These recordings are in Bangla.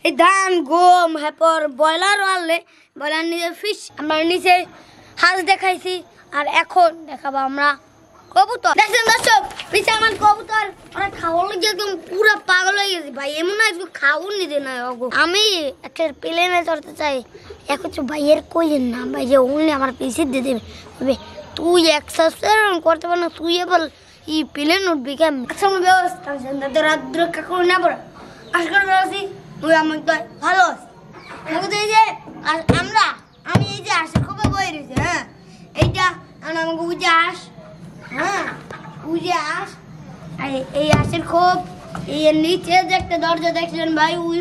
এই ধান গম হেপর ব্রয়লার আনলে ব্রয়লার নিচে ফিশ আমরা নিচে হাঁস দেখাইছি আর এখন দেখাবো আমরা কবুতর। দেখছেন দর্শক পিছে আমার কবুতর ওরা খাওয়ার লেগে একদম পুরো পাগল হয়ে গেছে ভাই, এমন না একটু খাওয়ার নিতে না। আমি একটা প্লেনে চড়তে চাই, এখন ভাইয়ের কইলেন না ভাই যে অনলি আমার পিছে দিয়ে দেবে, তুই এক্সারসাইজ করতে পার না, তুই এবার ই প্লেন উঠবি কেমন? আচ্ছা ব্যবস্থা রাত্র কাকুর না পড়া আজকাল ব্যবস্থা ওই আমার তো ভালো আছে। আমরা আমি এই যে আসে খুব বই রয়েছে, হ্যাঁ এইটা আমাকে বুঝে আস, হ্যাঁ বুঝে আস। আর এই আশের খোপ এই নিচে যে একটা দরজা দেখছিলেন ভাই, ওই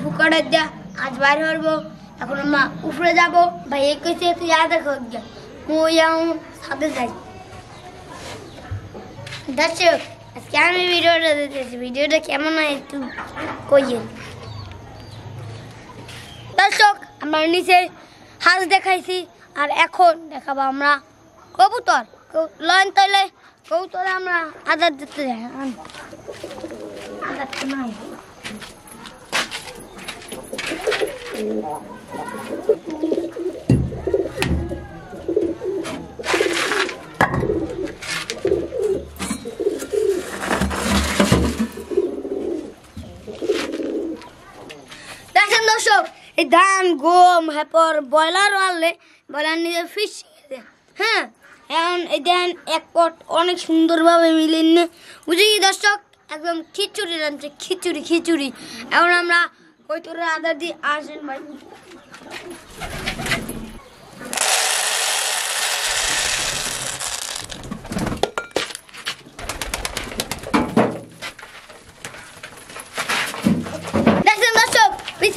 ফুকাটা যা আজ বাইরে হবো। এখন আমরা উপরে যাবো ভাই, এই কইছে তুই আ দেখো ওই সাথে যাই। দর্শক আজকে আমি ভিডিওটা দিতেছি, ভিডিওটা কেমন হয় একটু কইয়েন। দর্শক আমরা নিচে হাঁস দেখাইছি আর এখন দেখাবো আমরা কবুতর। লয়ন তলে কবুতরে আমরা আদার দিতে যাই, আদারটা নাই। দর্শক এই ধান গম হেপর ব্রয়লার আনলে ব্রয়লার নিচে ফিশ, হ্যাঁ এখন এই ধান এক পট অনেক সুন্দরভাবে মিলিয়ে নিয়ে বুঝি কি দর্শক একদম খিচুড়ি রাঁধছে, খিচুড়ি। এখন আমরা ওই তোর আদা দিয়ে আসেন ভাই।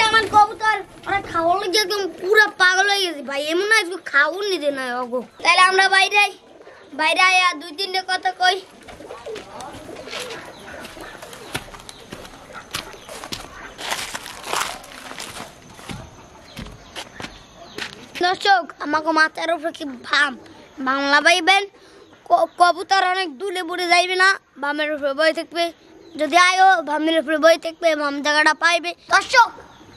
আমার কবুতর ওরা খাওয়ার লেগে একদম পুরো পাগল হয়ে গেছে ভাই, এমন না একটু খাওয়ার নিতে না। তাহলে আমরা বাইরে আয়া দুই তিনটে কথা কই। দর্শক আমাকে মাথার উপরে কি বাংলা বাইবেন, কবুতর অনেক দূরে বুড়ে যাইবে না, বামের উপরে বই থাকবে, যদি আয়ো বামের উপরে বই থাকবে বাম জায়গাটা পাইবে। দর্শক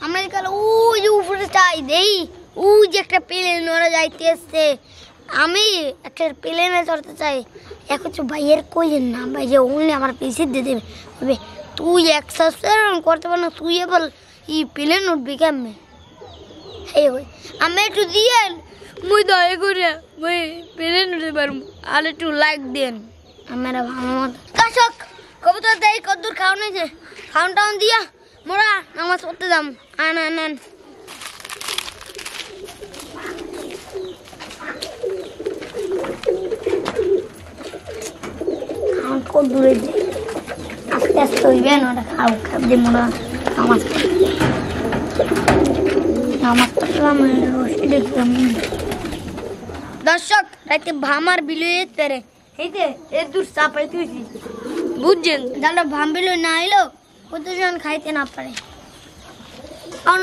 আমরা ওই যে উপরে চাই দেই, ওই যে একটা প্লেন ওরা যাইতেছে, আমি একটা প্লেনে চড়তে চাই, এখন ভাইয়ের কইলেন না ভাই যে অনলি আমার পিছে দিয়ে দেবে, তুই এক্সারসাইজ করতে পার না, তুই এবার ই প্লেন উঠবি কেমনে? এই ওই আমি একটু দিয়েন মুই দয়া করে মুই প্লেন উঠতে পারবো, আর একটু লাইক দেন আমার ভালো মতো। দর্শক কবুতর দেয় কদ্দুর খাওয়ান হয়েছে, খাওয়ান দিয়া মোরা নামাজ পড়তে যাম। আন কত দূরে আস্তে আস্তে হইবেন, ওটা খাব দিয়ে মোরা নামাজ পড়লাম। দর্শক রাতে ভামার বিলুয়ে পেরে এইতে এর দূর চাপাই তুইছি বুঝছেন, তাহলে ভাম বিলুই না এলো কতজন খাইতে না পারে। কারণ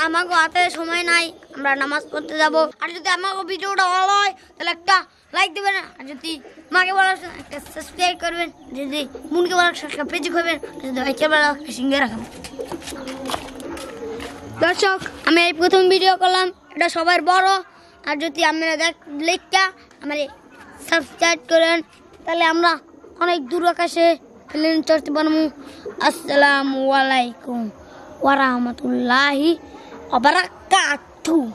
আমাকে হাতে সময় নাই, আমরা নামাজ পড়তে যাব। আর যদি আমাকে ভিডিওটা ভালো হয় তাহলে একটা লাইক দেবেন, আর যদি মাকে বলার একটা সাবস্ক্রাইব করবেন, যদি বোনকে বলার সাবস্ক্রাইব পেজ করবেন, যদি ভাইকে বলার সিঙ্গে রাখবেন। দর্শক আমি এই প্রথম ভিডিও করলাম, এটা সবার বড়, আর যদি আপনারা লেখটা আমার সাবস্ক্রাইব করেন তাহলে আমরা অনেক দূর আকাশে প্লেন চড়তে পারবো। আসসালামু আলাইকুম ওয়া রাহমাতুল্লাহি ওয়া বারাকাতুহু।